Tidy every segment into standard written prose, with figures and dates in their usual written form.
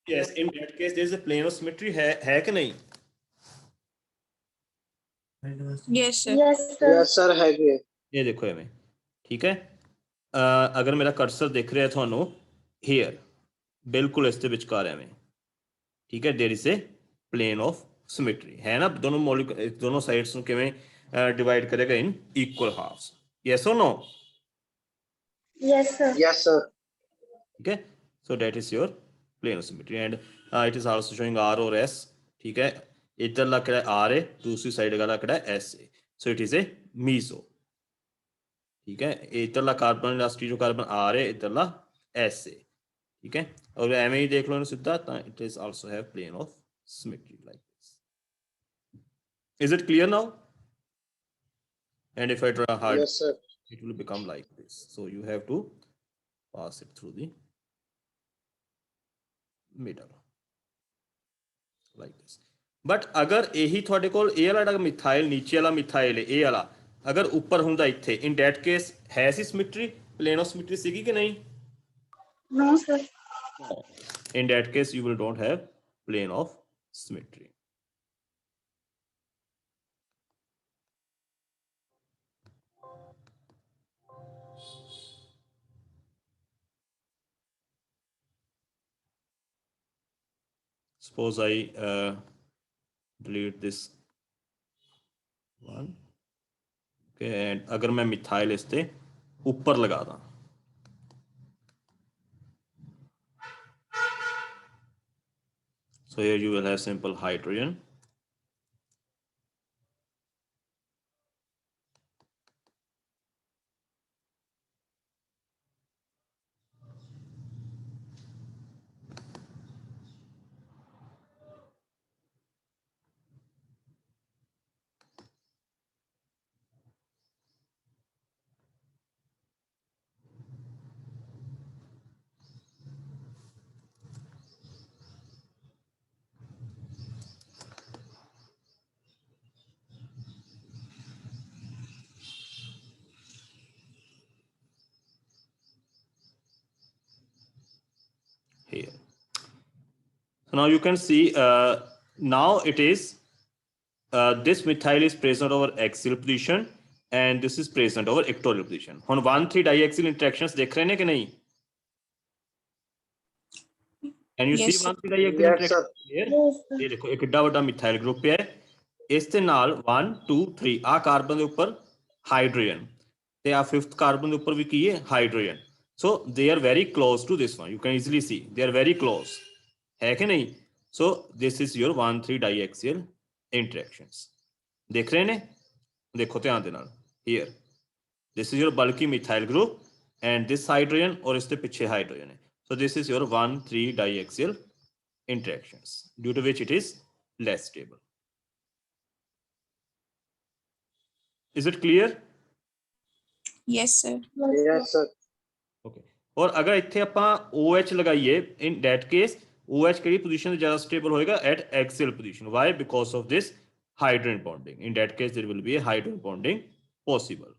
yes, in that case there is a plane of symmetry है कि नहीं? Yes, sir. Yes sir हैगे ये देखो एवें, ठीक है। अगर मेरा कर्सर दिख रहा है ਤੁਹਾਨੂੰ हेयर बिल्कुल इस दे विचकार एवें, ठीक है, there is a plane of symmetry है ना। दोनों दोनों साइड्स ਨੂੰ ਕਿਵੇਂ डिवाइड करेगा इन इक्वल हाफ्स, यस और नो? यस सर ठीक है, so that is your plane of symmetry and it is also showing R और एस, ठीक है। इधरला किहड़ा आर है, दूसरी साइड वाला किहड़ा एस है, so it is a meso, ठीक है। इधरला कार्बन लास्ट जो कार्बन आर है, इधरला एस है, ठीक है। और एवं ही देख लो सीधा, it is also have plane of symmetry like this. Is it clear now? And if I draw hard, yes sir it will become like this. So you have to pass it through the middle like this. But अगर यही थोड़े कोल ए वाला methyl नीचे वाला methyl है, ए वाला अगर ऊपर हुंदा इत्थे, इन दैट केस है C symmetry, plane of symmetry सीगी कि नहीं? No sir In that case you will don't have plane of symmetry. Suppose I delete this one, okay, and अगर मैं मिथाइल इसते ऊपर लगा दा, so here you will have simple hydrogen, here. So now you can see now it is this methyl is present over axial position and this is present over equatorial position. ਹੁਣ 1,3 diaxial interactions देख रहे हैं कि नहीं? Can you Yes, see sir. 1,3 diaxial yes interaction sir here? ये देखो एक कितना बड़ा मिथाइल ग्रुप है, इस ਦੇ ਨਾਲ 1 2 3 ਆ ਕਾਰਬਨ ਦੇ ਉੱਪਰ ਹਾਈਡਰੋਜਨ ਤੇ ਆ 5th ਕਾਰਬਨ ਦੇ ਉੱਪਰ ਵੀ ਕੀ ਹੈ, hydrogen. so they are very close to this one, you can easily see they are very close, है कि नहीं? so this is your 1,3 diaxial interactions, देख रहे हैं? देखो ध्यान दे नाल, here this is your bulky methyl group and this hydrogen और इसके पीछे हाइड्रोजन है, so this is your 1,3 diaxial interactions due to which it is less stable. Is it clear? Yes, sir. Yes sir Okay. और अगर इत्थे ਆਪਾਂ OH लगाइए, in that case OH ਕਿਹੜੀ position ਤੇ ਜ਼ਿਆਦਾ stable ਹੋਏਗਾ? At axial position. Why? Because of this hydrogen bonding. In that case there will be a hydrogen bonding possible.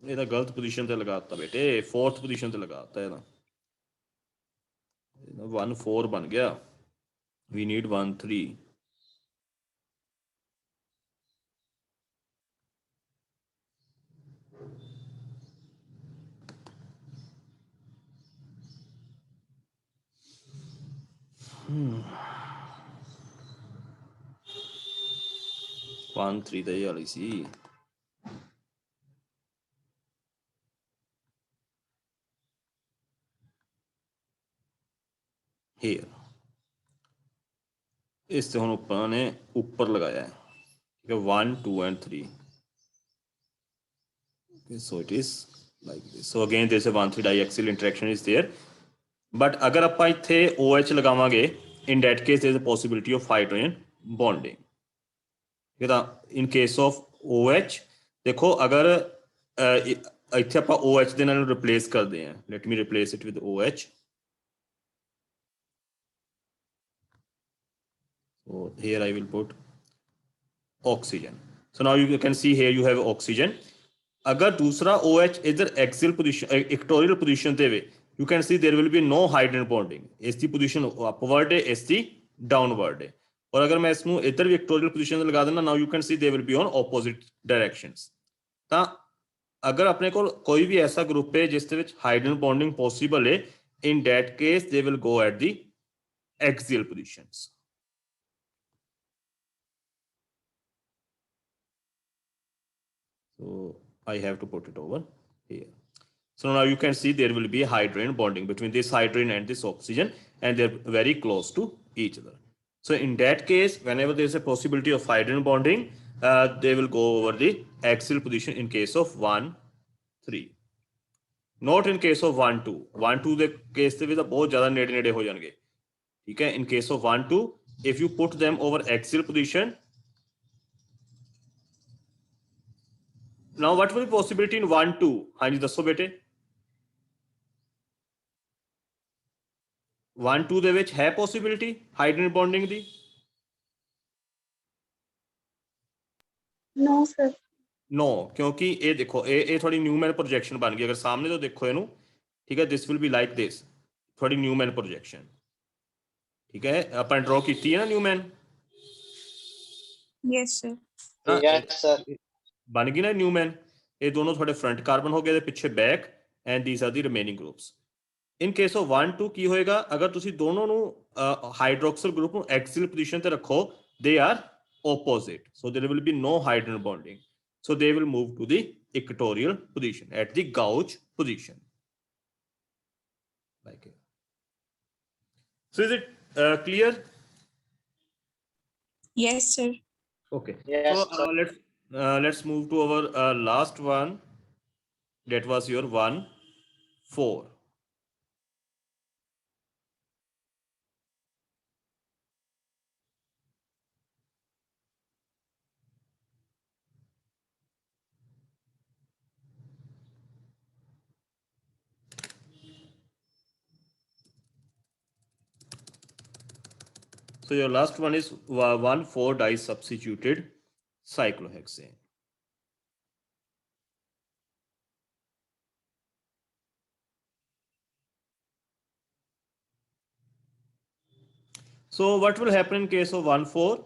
ਇਹਦਾ ਗਲਤ ਪੋਜੀਸ਼ਨ ਤੇ ਲਗਾਤਾ ਬੇਟੇ, 4th ਪੋਜੀਸ਼ਨ ਤੇ ਲਗਾਤਾ ਇਹਦਾ 1 4 ਬਣ ਗਿਆ, we need 1 3. One 3 ਤਾਂ ਇਹ ਵਾਲੀ ਸੀ। here ਇਸ ਤੇ ਹੁਣ ਉੱਪਰ ਨੇ ਉੱਪਰ ਲਗਾਇਆ ਹੈ, ਠੀਕ ਹੈ, 1 2 and 3. okay, so it is like this. so again there is a 1 3 diaxial interaction is there, but ਅਗਰ ਆਪਾਂ ਇੱਥੇ OH ਲਗਾਵਾਂਗੇ, in that case there is a possibility of hydrogen bonding, ਠੀਕ ਹੈ। ਤਾਂ in case of OH ਦੇਖੋ, ਅਗਰ ਇੱਥੇ ਆਪਾਂ OH ਦੇ ਨਾਲ ਰਿਪਲੇਸ ਕਰਦੇ ਹਾਂ, let me replace it with OH. so here I will put oxygen. So now you can see here you have oxygen. अगर दूसरा OH इधर एक्सियल पोजीशन इक्वेटोरियल पोजीशन ते वे, you can see there will be no hydrogen bonding. इसकी position upward है, इसकी downward है. और अगर मैं इसमें इधर भी इक्वेटोरियल पोजीशन लगा देना, now you can see they will be on opposite directions. ਤਾਂ अगर अपने को कोई भी ऐसा ग्रुप है जिसके विच हाइड्रोजन बॉन्डिंग पॉसिबल है, in that case they will go at the axial positions. So I have to put it over here. So now you can see there will be a hydrogen bonding between this hydrogen and this oxygen, and they're very close to each other. So in that case, whenever there is a possibility of hydrogen bonding, they will go over the axial position in case of 1, 3. Not in case of 1, 2. 1, 2 the case ਦੇ ਵਿੱਚ ਤਾਂ ਬਹੁਤ ਜ਼ਿਆਦਾ ਨੇੜੇ ਨੇੜੇ ਹੋ ਜਾਣਗੇ. ਠੀਕ ਹੈ, in case of 1, 2, if you put them over axial position, now what will be possibility in 1, 2? ਹਾਂਜੀ ਦੱਸੋ ਬੇਟੇ. 1, 2 ਦੇ ਵਿੱਚ ਹੈ possibility ਹਾਈਡਰੋਜਨ ਬੌਂਡਿੰਗ ਦੀ? No, sir. नो, क्योंकि ये देखो ये थोड़ी न्यूमैन प्रोजेक्शन बन गई. अगर सामने तो देखो इनू, ठीक है, this will be like this, थोड़ी न्यूमैन प्रोजेक्शन. ठीक है, अपन ड्रॉ की है ना Newman. Yes, sir. Yes, sir. बन गई ना न्यूमैन. ये दोनों थोड़े फ्रंट कार्बन हो गए, पिछे back, and these are the remaining groups. In case of 1, 2 की होएगा, अगर तुसी दोनों नु हाइड्रोक्सिल ग्रुप नु एक्सियल पोजीशन ते रखो, they are opposite, so there will be no hydrogen bonding. So they will move to the equatorial position at the gauge position. Like it. So is it clear? Yes, sir. Okay. Yes, So let's move to our last one. That was your 1, 4. So your last one is 1, 4 disubstituted cyclohexane. So what will happen in case of 1, 4?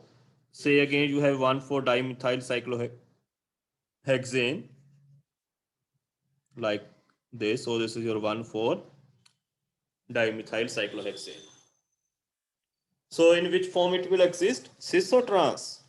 Say again you have 1, 4 dimethyl cyclohexane like this. So this is your 1, 4 dimethyl cyclohexane. So in which form it will exist? Cis or trans?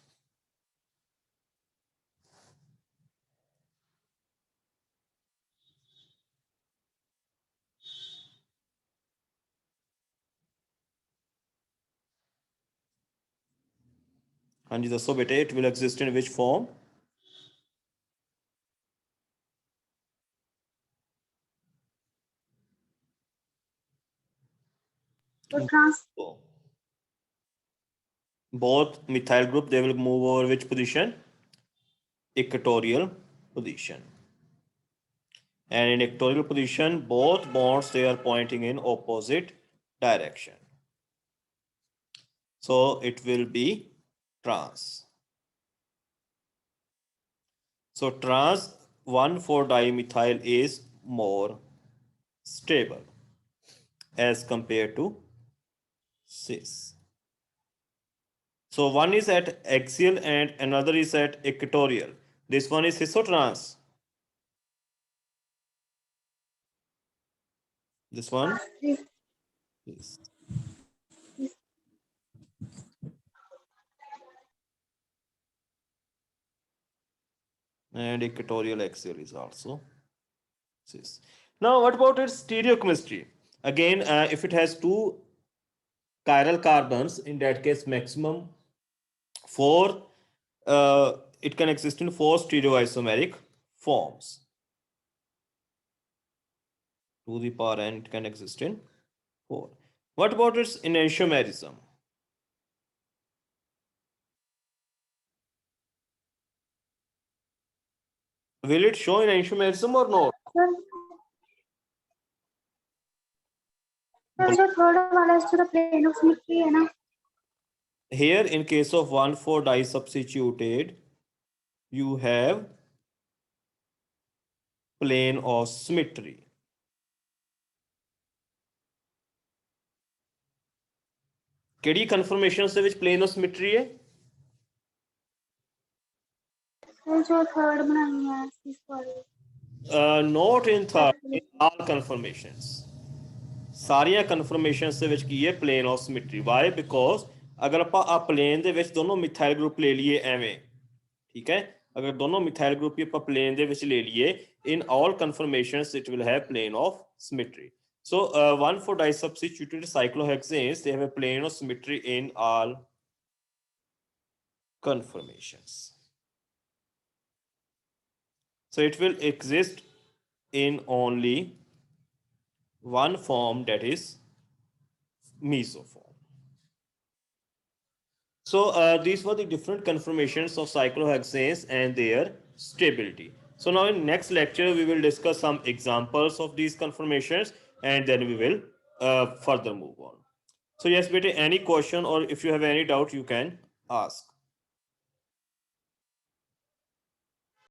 Hanji dasso bete, it will exist in which form? Trans. Both methyl group, they will move over which position? Equatorial position. And in equatorial position, both bonds, they are pointing in opposite direction. So it will be trans. So trans 1, 4 dimethyl is more stable as compared to cis. So one is at axial and another is at equatorial. This one is cis or trans? This one? Yes. And equatorial axial is also cis. Now what about its stereochemistry? Again, if it has two chiral carbons, in that case maximum 4, it can exist in 4 stereoisomeric forms. To the power n, it can exist in 4. What about its enantiomerism? Will it show enantiomerism or not? Here in case of 1, 4 disubstituted you have plane of symmetry. ਕਿਹੜੀ ਕਨਫਰਮੇਸ਼ਨਸ ਦੇ ਵਿੱਚ plane of symmetry ਹੈ? जो third बनानी है इस वाली Not in third, in all confirmations. ਸਾਰੀਆਂ ਕਨਫਰਮੇਸ਼ਨਸ ਦੇ ਵਿੱਚ ਕੀ ਹੈ? plane of symmetry. Why? Because ਅਗਰ ਆਪਾਂ ਆ plane ਦੇ ਵਿੱਚ ਦੋਨੋਂ ਮਿਥਾਈਲ ਗਰੁੱਪ ਲੈ ਲਈਏ ਐਵੇਂ, ਠੀਕ ਹੈ, ਅਗਰ ਦੋਨੋਂ ਮਿਥਾਈਲ ਗਰੁੱਪ ਹੀ ਆਪਾਂ plane ਦੇ ਵਿੱਚ ਲੈ ਲਈਏ, in all confirmations it will have plane of symmetry. So one for disubstituted cyclohexanes, they have a plane of symmetry in all conformations. So it will exist in only one form, that is mesoform. So these were the different conformations of cyclohexanes and their stability. So now in next lecture we will discuss some examples of these conformations and then we will further move on. So yes, beta, any question or if you have any doubt you can ask.